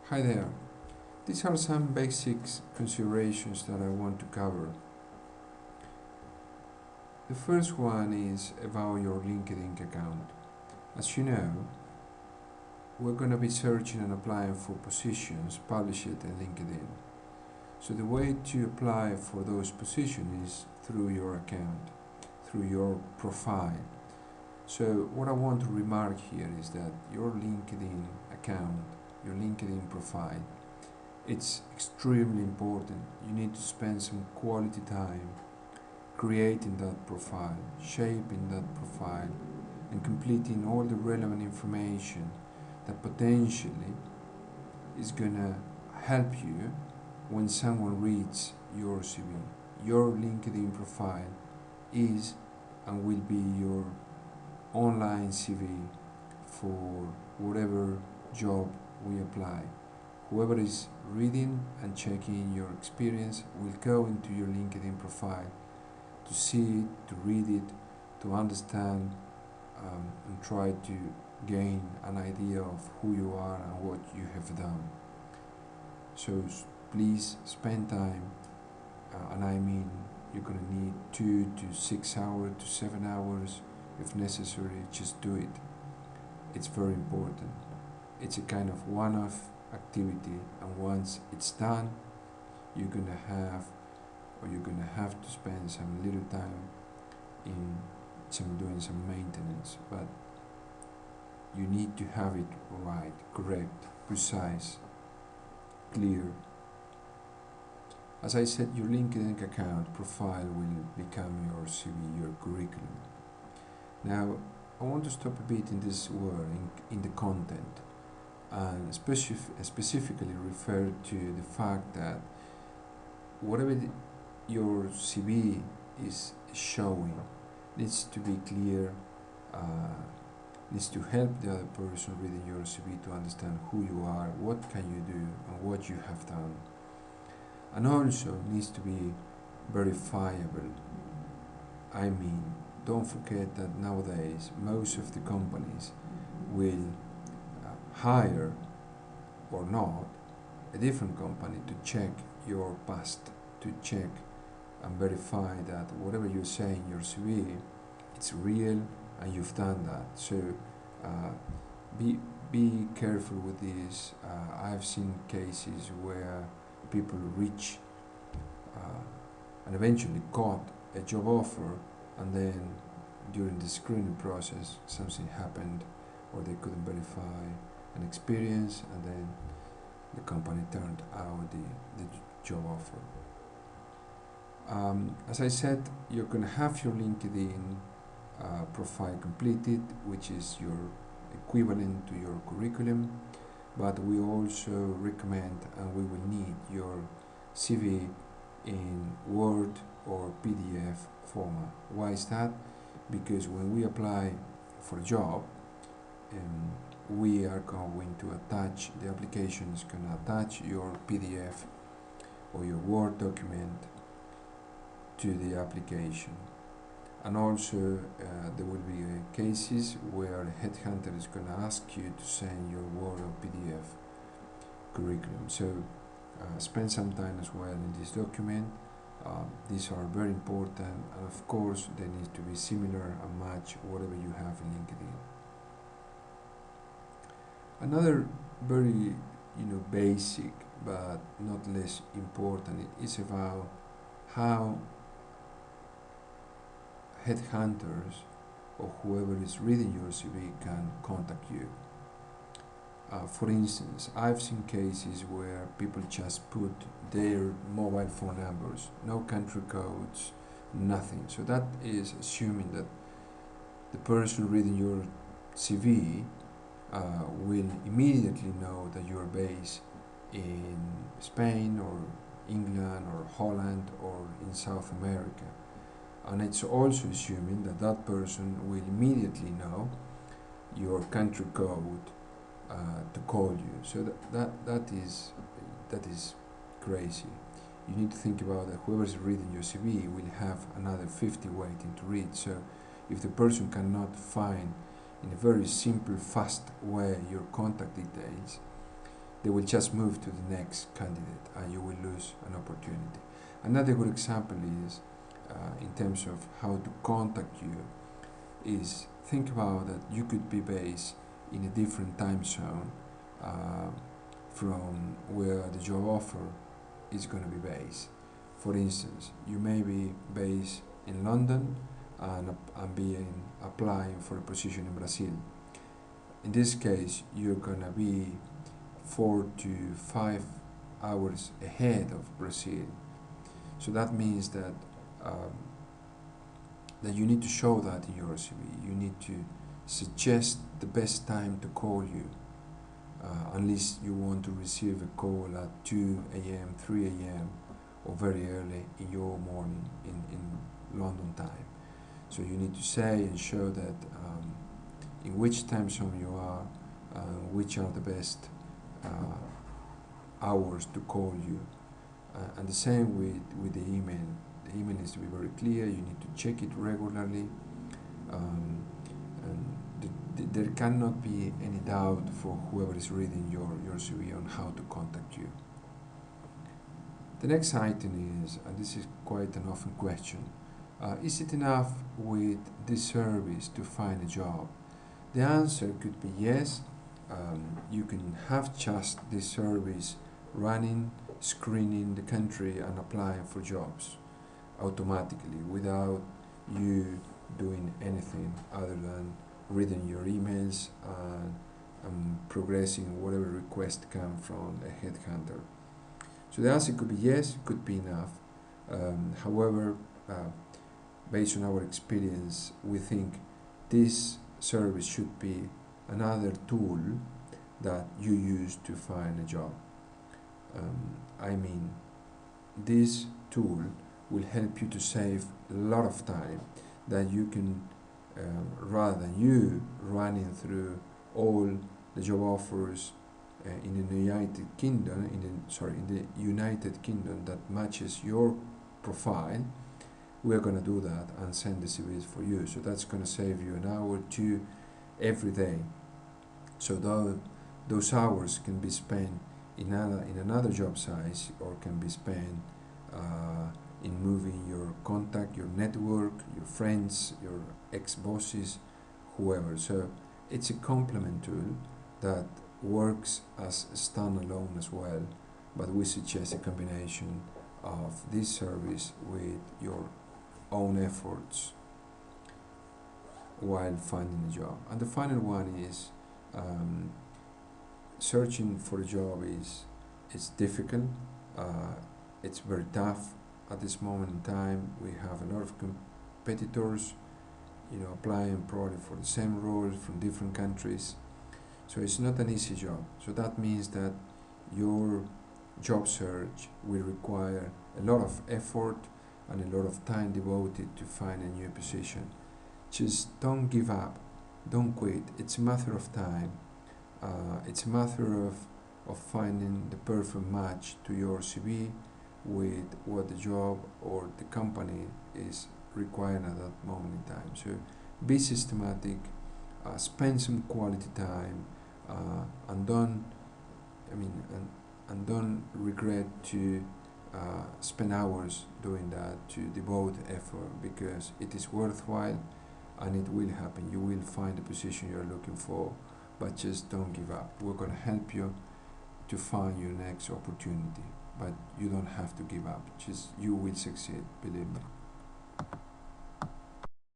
Hi there. These are some basic considerations that I want to cover. The first one is about your LinkedIn account. As you know, we're going to be searching and applying for positions published in LinkedIn. So the way to apply for those positions is through your account, through your profile. So what I want to remark here is that your LinkedIn account, your LinkedIn profile, it's extremely important. You need to spend some quality time creating that profile, shaping that profile, and completing all the relevant information that potentially is gonna help you when someone reads your CV. Your LinkedIn profile is and will be your online CV for whatever job we apply. Whoever is reading and checking your experience will go into your LinkedIn profile to see it, to read it, to understand, and try to gain an idea of who you are and what you have done. So please spend time, and I mean you're gonna need 2 to 6 hours to 7 hours if necessary. Just do it. It's very important. It's a kind of one-off activity, and once it's done, you're gonna have you're gonna have to spend some little time in doing some maintenance, but you need to have it right, correct, precise, clear. As I said, your LinkedIn account profile will become your CV, your curriculum. Now, I want to stop a bit in this word, in the content, and specifically refer to the fact that whatever your CV is showing needs to be clear, uh, needs to help the other person reading your CV to understand who you are, what can you do, and what you have done. And also needs to be verifiable. I mean, don't forget that nowadays most of the companies will hire or not a different company to check your past, to check and verify that whatever you say in your CV, it's real and you've done that. So uh, be careful with this. I've seen cases where people reach and eventually got a job offer, and then during the screening process something happened or they couldn't verify an experience, and then the company turned out the job offer. As I said, you're going to have your LinkedIn profile completed, which is your equivalent to your curriculum, but we also recommend and we will need your CV in Word or PDF format. Why is that? Because when we apply for a job, we are going to attach, the application is going to attach your PDF or your Word document to the application. And also there will be cases where a headhunter is going to ask you to send your Word or PDF curriculum. So spend some time as well in this document. These are very important, and of course they need to be similar and match whatever you have in LinkedIn. Another very basic but not less important is about how headhunters or whoever is reading your CV can contact you. For instance, I've seen cases where people just put their mobile phone numbers, no country codes, nothing. So that is assuming that the person reading your CV will immediately know that you're based in Spain or England or Holland or in South America. And it's also assuming that that person will immediately know your country code to call you. So that is crazy. You need to think about that whoever's reading your CV will have another 50 waiting to read. So if the person cannot find in a very simple, fast way your contact details, they will just move to the next candidate and you will lose an opportunity. Another good example is in terms of how to contact you is think about that you could be based in a different time zone from where the job offer is going to be based. For instance, you may be based in London and being applying for a position in Brazil. In this case, you're going to be 4 to 5 hours ahead of Brazil. So that means that that you need to show that in your CV. You need to suggest the best time to call you, unless you want to receive a call at 2 a.m., 3 a.m., or very early in your morning in London time. So you need to say and show that in which time zone you are, which are the best hours to call you. And the same with the email. The email needs to be very clear. You need to check it regularly. And there cannot be any doubt for whoever is reading your CV on how to contact you. The next item is, and this is quite an often question, is it enough with this service to find a job? The answer could be yes. You can have just this service running, screening the country and applying for jobs automatically without you doing anything other than reading your emails and progressing whatever request come from a headhunter. So the answer could be yes, could be enough. However, based on our experience, we think this service should be another tool that you use to find a job. This tool will help you to save a lot of time that you can, rather than you running through all the job offers in the United Kingdom, in the United Kingdom that matches your profile. We are going to do that and send the CVs for you. So that's going to save you an hour or two every day. So those hours can be spent in another job site, or can be spent in moving your contact, your network, your friends, your ex-bosses, whoever. So it's a complement tool that works as a standalone as well, but we suggest a combination of this service with your own efforts while finding a job. And the final one is searching for a job is difficult. It's very tough at this moment in time. We have a lot of competitors, applying probably for the same roles from different countries. So it's not an easy job. So that means that your job search will require a lot of effort and a lot of time devoted to find a new position. Just don't give up, don't quit. It's a matter of time. It's a matter of finding the perfect match to your CV with what the job or the company is requiring at that moment in time. So be systematic, spend some quality time, and don't regret to spend hours doing that, to devote effort, because it is worthwhile and it will happen. You will find the position you're looking for, but just don't give up. We're going to help you to find your next opportunity, but you don't have to give up. Just you will succeed, believe me.